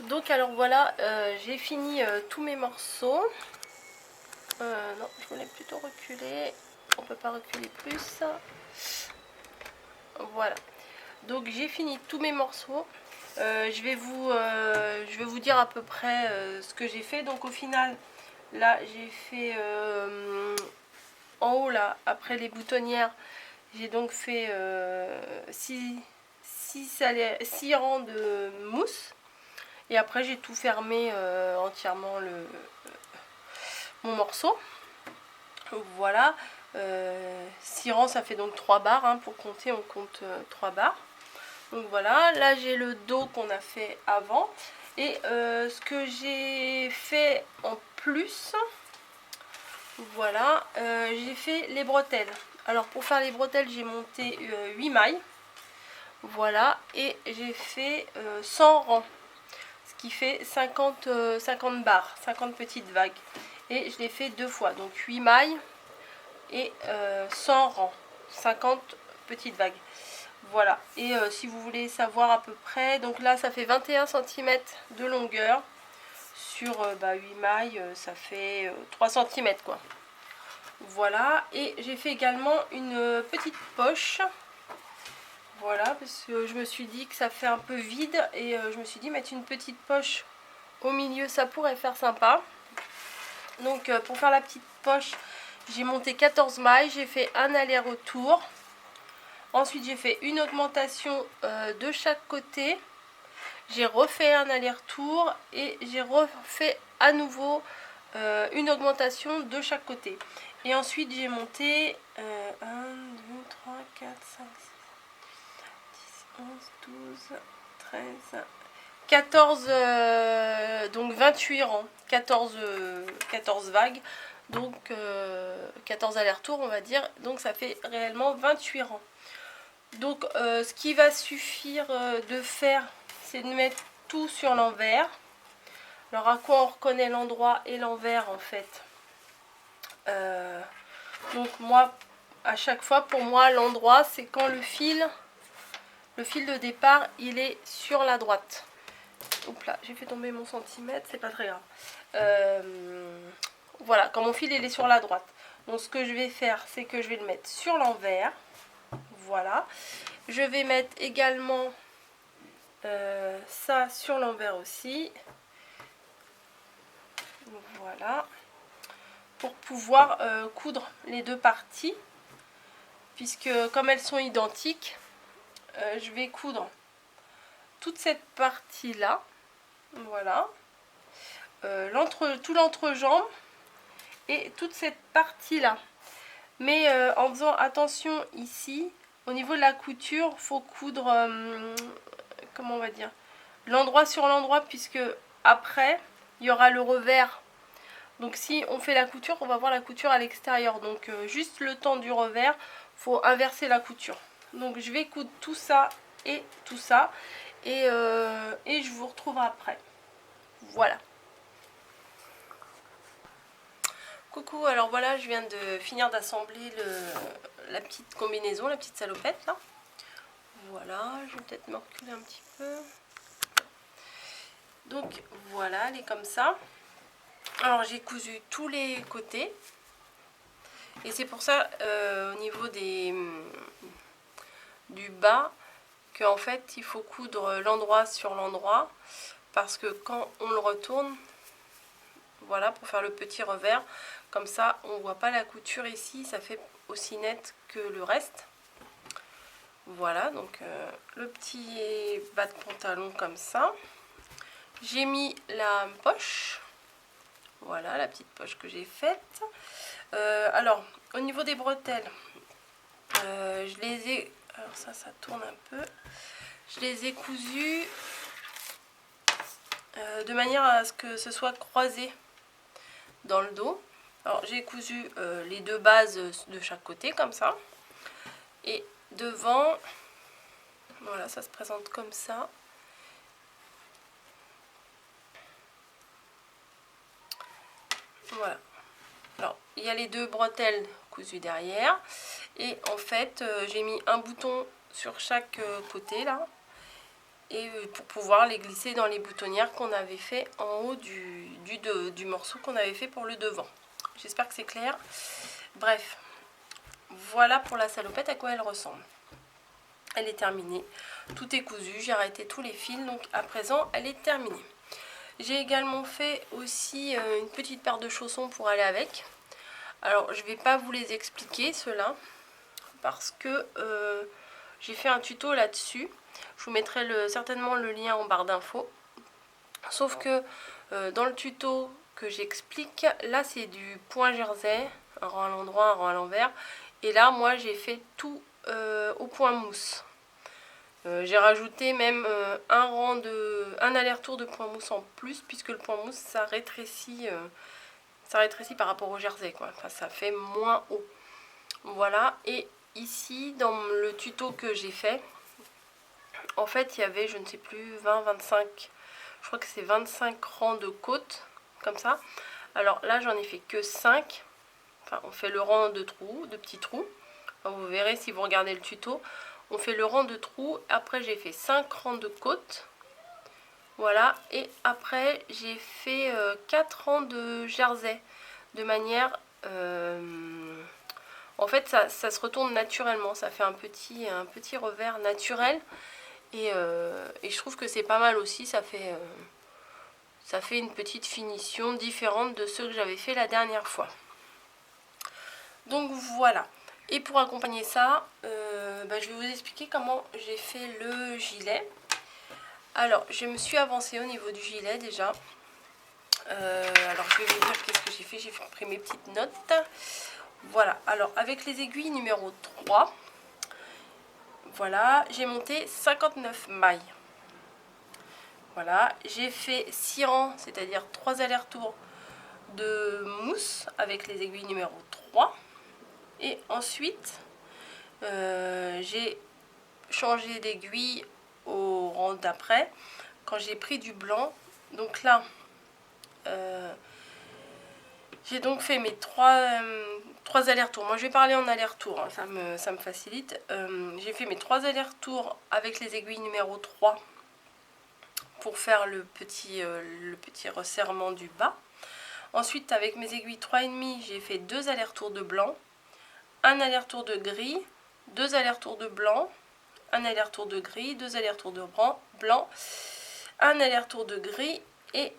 Donc alors voilà, j'ai fini tous mes morceaux. Non, je voulais plutôt reculer. On peut pas reculer plus. Voilà. Donc j'ai fini tous mes morceaux. Je vais vous dire à peu près ce que j'ai fait. Donc au final, là j'ai fait en haut là, après les boutonnières, j'ai donc fait 6 rangs de mousse. Et après j'ai tout fermé entièrement mon morceau. Voilà. 6 rangs, ça fait donc 3 barres. Hein, pour compter, on compte 3 barres. Donc voilà, là j'ai le dos qu'on a fait avant. Et ce que j'ai fait en plus, voilà, j'ai fait les bretelles. Alors pour faire les bretelles, j'ai monté 8 mailles. Voilà, et j'ai fait 100 rangs. Ce qui fait 50 barres, 50 petites vagues. Et je l'ai fait 2 fois, donc 8 mailles et 100 rangs, 50 petites vagues. Voilà, et si vous voulez savoir à peu près, donc là ça fait 21 cm de longueur sur 8 mailles, ça fait 3 cm quoi. Voilà, et j'ai fait également une petite poche. Voilà, parce que je me suis dit que ça fait un peu vide et je me suis dit mettre une petite poche au milieu, ça pourrait faire sympa. Donc pour faire la petite poche, j'ai monté 14 mailles, j'ai fait un aller-retour. Ensuite j'ai fait une augmentation de chaque côté. J'ai refait un aller-retour et j'ai refait à nouveau une augmentation de chaque côté. Et ensuite j'ai monté 1, 2, 3, 4, 5, 6, 10, 11, 12, 13, 14, donc 28 rangs, 14 vagues, donc 14 allers-retours on va dire, donc ça fait réellement 28 rangs. Donc ce qui va suffire de faire, c'est de mettre tout sur l'envers. Alors à quoi on reconnaît l'endroit et l'envers en fait, donc moi à chaque fois, pour moi l'endroit c'est quand le fil de départ il est sur la droite. Oups là, j'ai fait tomber mon centimètre, c'est pas très grave. Voilà, quand mon fil il est sur la droite. Donc ce que je vais faire, c'est que je vais le mettre sur l'envers. Voilà. Je vais mettre également ça sur l'envers aussi. Voilà. Pour pouvoir coudre les deux parties. Puisque comme elles sont identiques, je vais coudre toute cette partie-là. Voilà. Tout l'entrejambe et toute cette partie-là. Mais en faisant attention ici, au niveau de la couture, il faut coudre, comment on va dire, l'endroit sur l'endroit, puisque après, il y aura le revers. Donc si on fait la couture, on va voir la couture à l'extérieur. Donc juste le temps du revers, il faut inverser la couture. Donc je vais coudre tout ça et tout ça. Et je vous retrouve après. Voilà. Coucou, alors voilà, je viens de finir d'assembler la petite combinaison, la petite salopette là. Voilà, je vais peut-être me reculer un petit peu. Donc voilà, elle est comme ça. Alors j'ai cousu tous les côtés. Et c'est pour ça, au niveau du bas, qu'en fait il faut coudre l'endroit sur l'endroit. Parce que quand on le retourne, voilà, pour faire le petit revers, comme ça on voit pas la couture ici, ça fait aussi net que le reste. Voilà, donc le petit bas de pantalon comme ça. J'ai mis la poche. Voilà, la petite poche que j'ai faite. Alors, au niveau des bretelles, je les ai... Alors ça tourne un peu. Je les ai cousues de manière à ce que ce soit croisé dans le dos. Alors, j'ai cousu les deux bases de chaque côté, comme ça. Et devant, voilà, ça se présente comme ça. Voilà. Alors, il y a les deux bretelles cousues derrière. Et en fait, j'ai mis un bouton sur chaque côté, là. et pour pouvoir les glisser dans les boutonnières qu'on avait fait en haut du morceau qu'on avait fait pour le devant. J'espère que c'est clair. Bref, voilà pour la salopette à quoi elle ressemble. Elle est terminée, tout est cousu, j'ai arrêté tous les fils, donc à présent elle est terminée. J'ai également fait aussi une petite paire de chaussons pour aller avec. Alors je ne vais pas vous les expliquer ceux-là, parce que j'ai fait un tuto là-dessus. Je vous mettrai certainement le lien en barre d'infos. Sauf que dans le tuto que j'explique, là c'est du point jersey, un rang à l'endroit, un rang à l'envers. Et là moi j'ai fait tout au point mousse. J'ai rajouté même un aller-retour de point mousse en plus, puisque le point mousse ça rétrécit par rapport au jersey, quoi. Enfin, ça fait moins haut. Voilà, et ici dans le tuto que j'ai fait, en fait il y avait, je ne sais plus, 20-25, je crois que c'est 25 rangs de côtes, comme ça. Alors là j'en ai fait que 5, enfin on fait le rang de trous, de petits trous. Enfin, vous verrez si vous regardez le tuto. On fait le rang de trous, après j'ai fait 5 rangs de côtes, voilà, et après j'ai fait 4 rangs de jersey, de manière, en fait ça se retourne naturellement, ça fait un petit revers naturel, et je trouve que c'est pas mal aussi, ça fait une petite finition différente de ceux que j'avais fait la dernière fois. Donc voilà. Et pour accompagner ça, je vais vous expliquer comment j'ai fait le gilet. Alors, je me suis avancée au niveau du gilet déjà. Alors, je vais vous dire qu'est-ce que j'ai fait. J'ai pris mes petites notes. Voilà. Alors, avec les aiguilles numéro 3, voilà, j'ai monté 59 mailles. Voilà, j'ai fait 6 rangs, c'est-à-dire 3 allers-retours de mousse avec les aiguilles numéro 3. Et ensuite, j'ai changé d'aiguille au rang d'après quand j'ai pris du blanc. Donc là, j'ai donc fait mes 3 allers-retours. Moi je vais parler en aller-retour, hein, ça me facilite. J'ai fait mes 3 allers-retours avec les aiguilles numéro 3 pour faire le petit resserrement du bas. Ensuite, avec mes aiguilles 3,5, j'ai fait 2 allers-retours de blanc, un aller-retour de gris, 2 allers-retours de blanc, un aller-retour de gris, 2 allers-retours de blanc, un aller-retour de gris et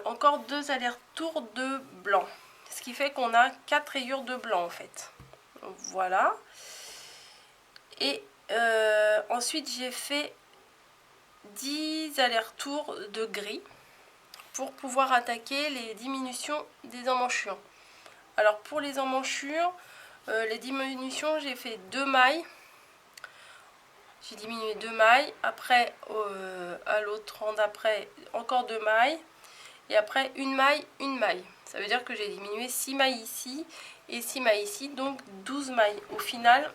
encore 2 allers-retours de blanc. Ce qui fait qu'on a 4 rayures de blanc en fait. Voilà. Et ensuite j'ai fait 10 allers-retours de gris pour pouvoir attaquer les diminutions des emmanchures. Alors pour les emmanchures, les diminutions, j'ai fait 2 mailles. J'ai diminué 2 mailles. Après, à l'autre rang d'après, encore 2 mailles. Et après, une maille, une maille. Ça veut dire que j'ai diminué 6 mailles ici et 6 mailles ici. Donc 12 mailles. Au final,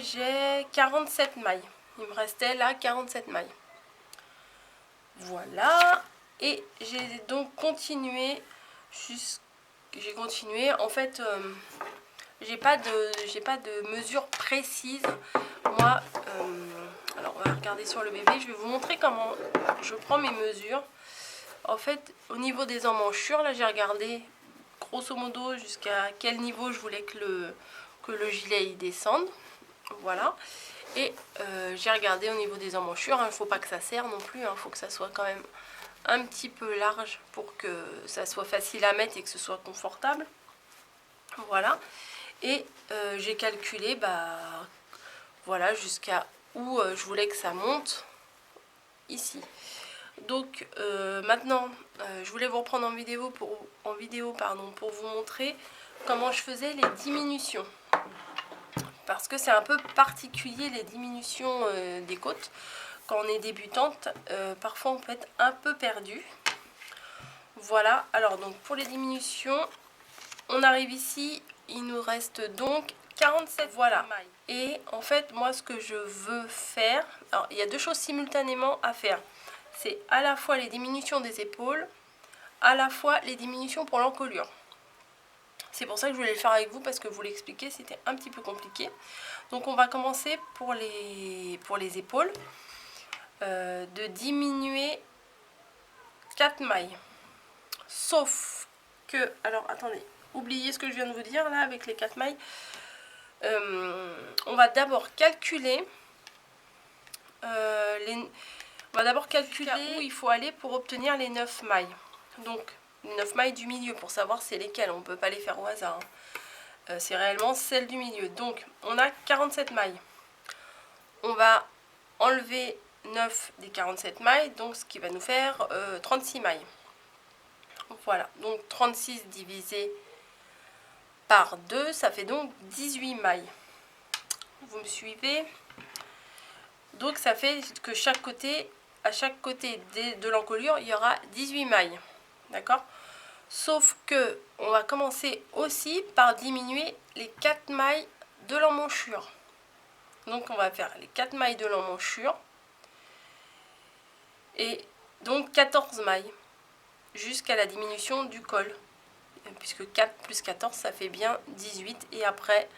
j'ai 47 mailles. Il me restait là 47 mailles. Voilà. Et j'ai donc continué j'ai continué. En fait, j'ai pas de mesure précise. Moi, alors on va regarder sur le bébé. Je vais vous montrer comment je prends mes mesures. En fait, au niveau des emmanchures, là j'ai regardé grosso modo jusqu'à quel niveau je voulais que le gilet y descende. Voilà. Et j'ai regardé au niveau des emmanchures. Il ne faut pas que ça serre non plus. Il faut que ça soit quand même un petit peu large pour que ça soit facile à mettre et que ce soit confortable. Voilà. Et j'ai calculé voilà, jusqu'à où je voulais que ça monte ici. Donc maintenant je voulais vous reprendre en vidéo pour vous montrer comment je faisais les diminutions, parce que c'est un peu particulier les diminutions des côtes. Quand on est débutante, parfois on peut être un peu perdu. Voilà. Alors donc pour les diminutions, on arrive ici, il nous reste donc 47 voilà mailles. Et en fait moi ce que je veux faire, alors il y a 2 choses simultanément à faire. C'est à la fois les diminutions des épaules, à la fois les diminutions pour l'encolure. C'est pour ça que je voulais le faire avec vous, parce que vous l'expliquer c'était un petit peu compliqué. Donc on va commencer pour les épaules de diminuer 4 mailles. Sauf que, alors attendez, oubliez ce que je viens de vous dire là avec les 4 mailles. On va d'abord calculer où il faut aller pour obtenir les 9 mailles. Donc, les 9 mailles du milieu, pour savoir c'est lesquelles. On ne peut pas les faire au hasard. C'est réellement celles du milieu. Donc, on a 47 mailles. On va enlever 9 des 47 mailles, donc ce qui va nous faire 36 mailles. Voilà, donc 36 divisé par 2, ça fait donc 18 mailles. Vous me suivez? Donc ça fait que à chaque côté de l'encolure, il y aura 18 mailles. D'accord? Sauf que on va commencer aussi par diminuer les 4 mailles de l'emmanchure. Donc on va faire les 4 mailles de l'emmanchure. Et donc 14 mailles. Jusqu'à la diminution du col. Puisque 4 plus 14, ça fait bien 18. Et après,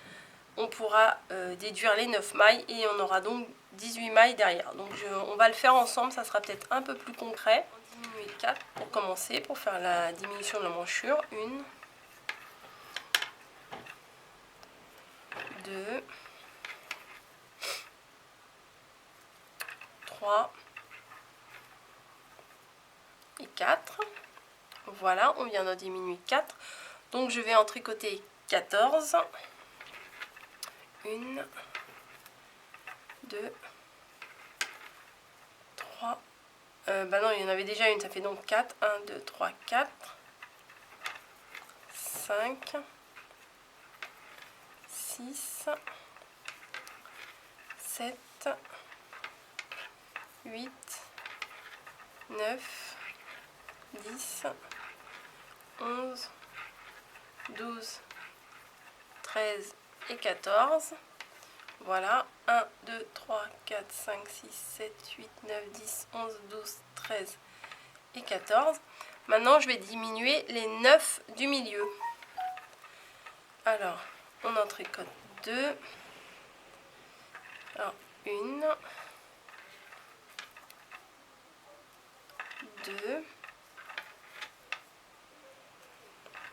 on pourra déduire les 9 mailles. Et on aura donc 18 mailles derrière. Donc on va le faire ensemble, ça sera peut-être un peu plus concret. On va diminuer 4 pour commencer, pour faire la diminution de l'emmanchure. 1, 2, 3 et 4. Voilà, on vient d'en diminuer 4. Donc je vais en tricoter 14. 1, 2, 3. Bah non, il y en avait déjà une, ça fait donc 4. 1, 2, 3, 4. 5. 6. 7. 8. 9. 10. 11. 12. 13 et 14. Voilà, 1, 2, 3, 4, 5, 6, 7, 8, 9, 10, 11, 12, 13 et 14. Maintenant, je vais diminuer les 9 du milieu. Alors, on en tricote 2. Alors, 1, 2,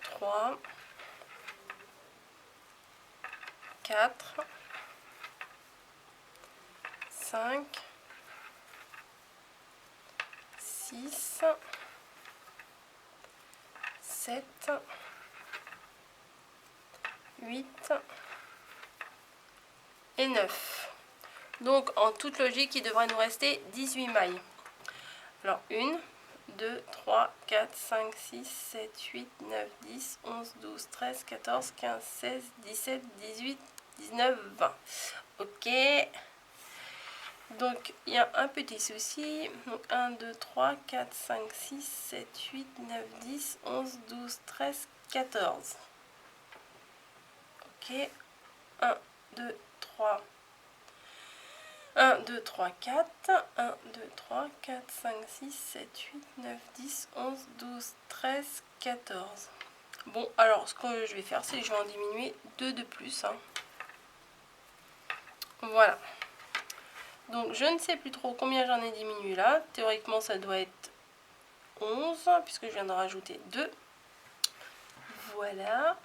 3, 4, 5, 6, 7, 8 et 9. Donc en toute logique, il devrait nous rester 18 mailles. Alors 1, 2, 3, 4, 5, 6, 7, 8, 9, 10, 11, 12, 13, 14, 15, 16, 17, 18, 19, 20. Ok. Donc il y a un petit souci. Donc 1, 2, 3, 4, 5, 6, 7, 8, 9, 10, 11, 12, 13, 14. Ok. 1, 2, 3. 1, 2, 3, 4. 1, 2, 3, 4, 5, 6, 7, 8, 9, 10, 11, 12, 13, 14. Bon, alors ce que je vais faire, c'est que je vais en diminuer 2 de plus. Voilà. Donc je ne sais plus trop combien j'en ai diminué là. Théoriquement, ça doit être 11, puisque je viens de rajouter 2. Voilà.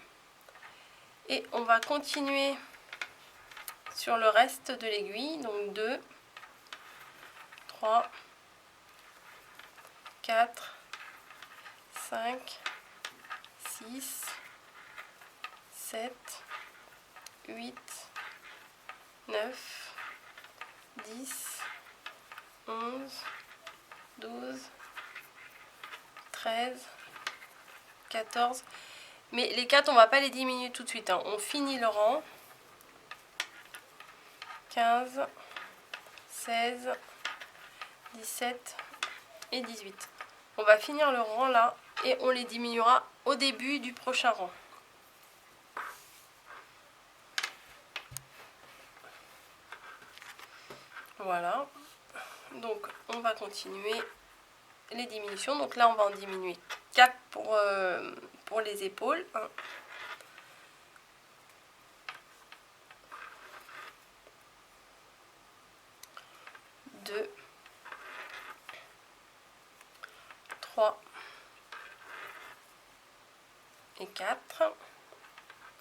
Et on va continuer sur le reste de l'aiguille. Donc 2, 3, 4, 5, 6, 7, 8, 9, 10, 11, 12, 13, 14. Mais les 4, on va pas les diminuer tout de suite. On finit le rang. 15, 16, 17 et 18. On va finir le rang là et on les diminuera au début du prochain rang. Voilà. Donc on va continuer les diminutions. Donc là on va en diminuer 4 pour les épaules. 1, 3 et 4.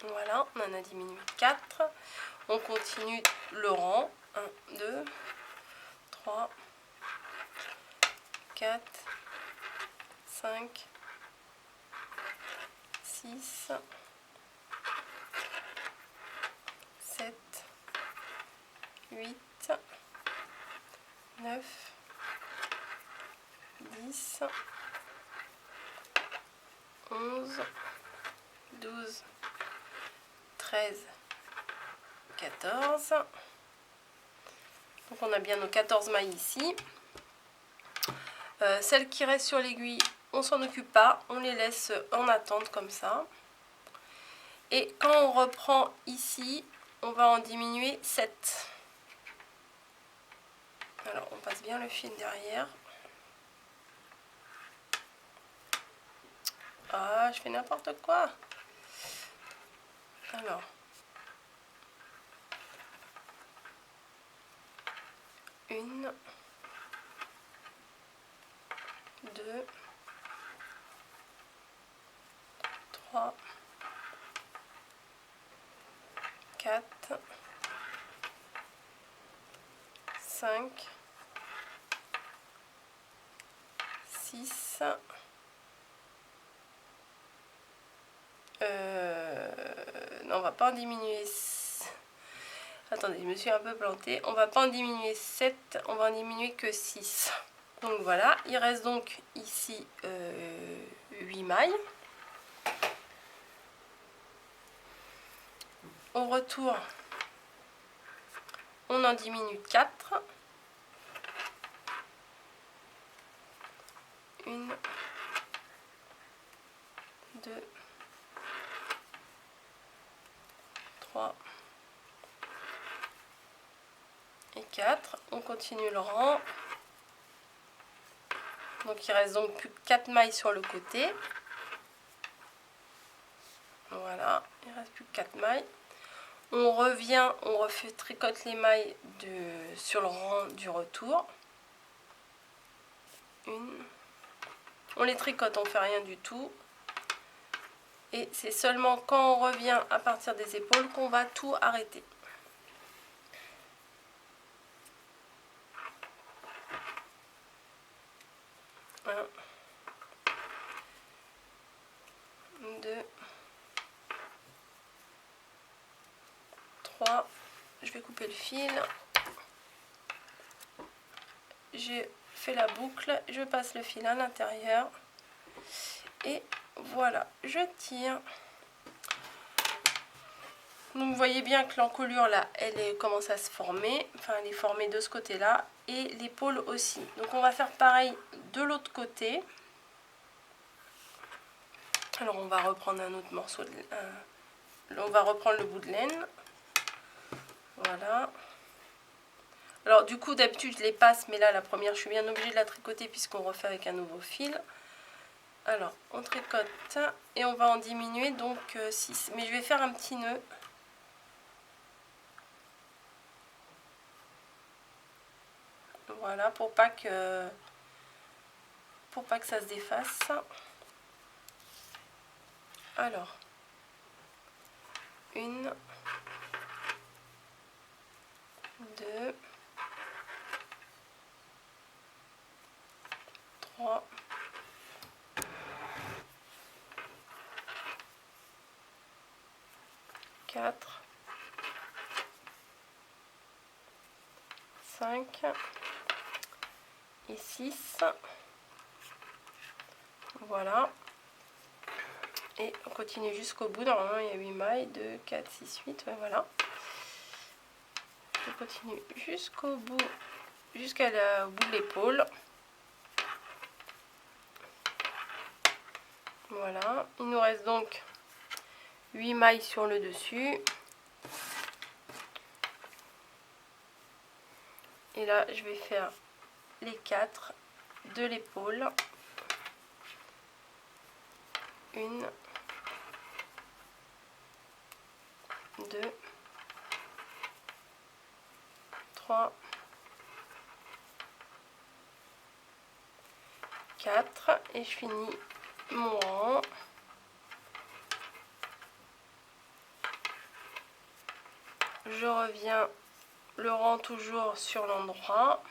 Voilà, on en a diminué 4. On continue le rang. 1, 2, 3, 4, 5, 6, 7, 8, 9, 10, 11, 12, 13, 14. Donc on a bien nos 14 mailles ici. Celles qui restent sur l'aiguille, on s'en occupe pas, on les laisse en attente comme ça. Et quand on reprend ici, on va en diminuer 7. Alors on passe bien le fil derrière. Ah, je fais n'importe quoi. Alors. 1, 2, 3, 4, 5, 6, non, on va pas en diminuer. Attendez, je me suis un peu plantée. On va pas en diminuer 7, on va en diminuer que 6. Donc voilà, il reste donc ici 8 mailles. Au retour, on en diminue 4. 1, 2, 3 et 4. On continue le rang. Donc il reste donc plus que 4 mailles sur le côté. Voilà, il reste plus que 4 mailles. On revient, on tricote les mailles sur le rang du retour. On les tricote, on ne fait rien du tout. Et c'est seulement quand on revient à partir des épaules qu'on va tout arrêter. Un, 2, 3. Je vais couper le fil. J'ai fait la boucle, je passe le fil à l'intérieur. Et voilà, je tire. Donc vous voyez bien que l'encolure là, commence à se former. Enfin, elle est formée de ce côté-là. Et l'épaule aussi. Donc on va faire pareil de l'autre côté. Alors on va reprendre un autre morceau. On va reprendre le bout de laine. Voilà. Alors du coup d'habitude je les passe. Mais là la première je suis bien obligée de la tricoter puisqu'on refait avec un nouveau fil. Alors on tricote. Et on va en diminuer donc 6. Mais je vais faire un petit nœud. Voilà, pour pas que ça se défasse. Alors, 1, 2, 3, 4, 5 et 6. Voilà. Et on continue jusqu'au bout. Normalement, il y a 8 mailles. 2, 4, 6, 8. Ouais, voilà. Je continue jusqu'au bout, au bout de l'épaule. Voilà. Il nous reste donc 8 mailles sur le dessus. Et là, je vais faire les 4 de l'épaule. 1, 2, 3, 4 et je finis mon rang. Je reviens le rang toujours sur l'endroit.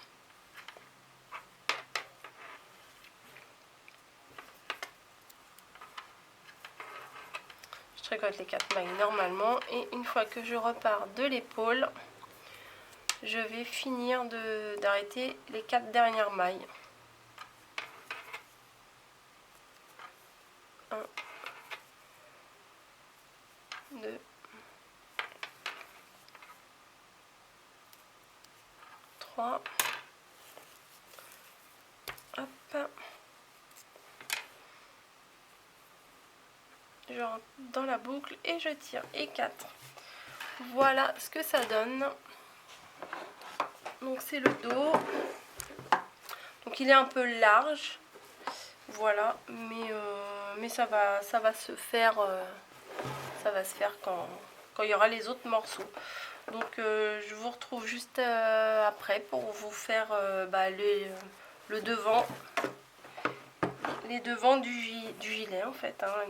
Je tricote les 4 mailles normalement et une fois que je repars de l'épaule, je vais finir d'arrêter les 4 dernières mailles. 1, 2, 3, hop, je rentre dans la boucle et je tire, et 4. Voilà ce que ça donne. Donc c'est le dos, donc il est un peu large, voilà, mais ça va se faire, quand il y aura les autres morceaux. Donc je vous retrouve juste après pour vous faire le devant, les devants du gilet en fait, hein,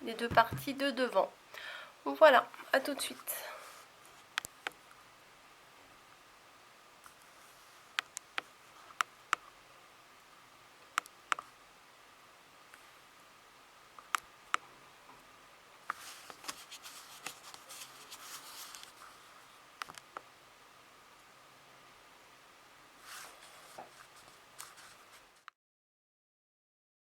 les deux parties de devant. Voilà, à tout de suite.